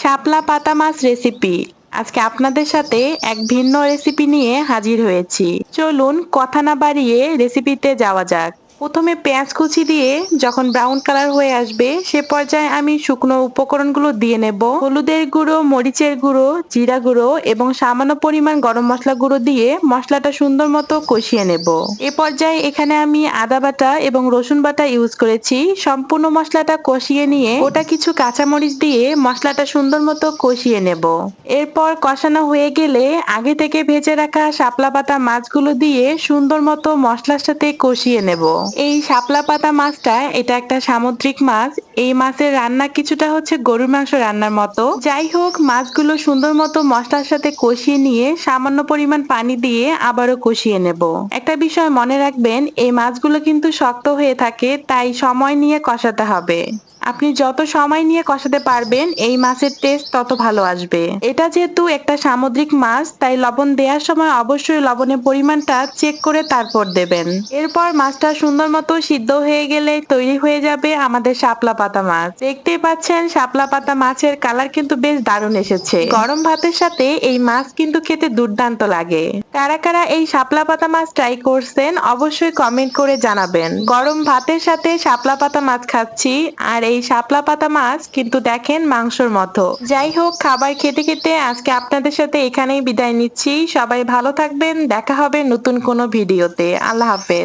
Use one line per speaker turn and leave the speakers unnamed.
শাপলা পাতা মাছ রেসিপি। আজকে আপনাদের সাথে এক ভিন্ন রেসিপি নিয়ে হাজির হয়েছি। চলুন কথা না বাড়িয়ে রেসিপিতে যাওয়া যাক। প্রথমে পেঁয়াজ কুচি দিয়ে যখন ব্রাউন কালার হয়ে আসবে সে পর্যায়ে আমি শুকনো উপকরণগুলো দিয়ে নেব। হলুদের গুঁড়ো, মরিচের গুঁড়ো, জিরা গুঁড়ো এবং সামান্য পরিমাণ গরম মশলা গুঁড়ো দিয়ে মশলাটা সুন্দর মতো কষিয়ে নেব। এ পর্যায়ে এখানে আমি আদা বাটা এবং রসুন বাটা ইউজ করেছি। সম্পূর্ণ মশলাটা কষিয়ে নিয়ে গোটা কিছু কাঁচামরিচ দিয়ে মশলাটা সুন্দর মতো কষিয়ে নেব। এরপর কষানো হয়ে গেলে আগে থেকে ভেজে রাখা শাপলা পাতা মাছগুলো দিয়ে সুন্দর মতো মশলার সাথে কষিয়ে নেব। এই শাপলা পাতা মাছটা এটা একটা সামুদ্রিক মাছ। এই মাছের রান্না কিছুটা হচ্ছে গরুর মাংস রান্নার মতো। যাই হোক, মাছগুলো সুন্দর মতো মশলার সাথে কষিয়ে নিয়ে সামান্য পরিমাণ পানি দিয়ে আবারও কষিয়ে নেব। একটা বিষয় মনে রাখবেন, এই মাছগুলো কিন্তু শক্ত হয়ে থাকে, তাই সময় নিয়ে কষাতে হবে। আপনি যত সময় নিয়ে কষাতে পারবেন এই মাছের টেস্ট তত ভালো আসবে। এটা যেহেতু একটা সামুদ্রিক মাছ তাই লবণ দেওয়ার সময় অবশ্যই লবণের পরিমাণটা চেক করে তারপর দেবেন। এরপর মাছটা সুন্দর মতো সিদ্ধ হয়ে গেলে তৈরি হয়ে যাবে আমাদের শাপলা পাতা মাছ। দেখতেই পাচ্ছেন শাপলা পাতা মাছের কালার কিন্তু বেশ দারুণ এসেছে। গরম ভাতের সাথে এই মাছ কিন্তু খেতে দুর্দান্ত লাগে। কারা কারা এই শাপলা পাতা মাছ ট্রাই করছেন অবশ্যই কমেন্ট করে জানাবেন। গরম ভাতের সাথে শাপলা পাতা মাছ খাচ্ছি, আর এই শাপলা পাতা মাছ কিন্তু দেখেন মাংসর মতো। যাই হোক, খাবার খেতে খেতে আজকে আপনাদের সাথে এখানেই বিদায় নিচ্ছি। সবাই ভালো থাকবেন, দেখা হবে নতুন কোনো ভিডিওতে। আল্লাহ হাফেজ।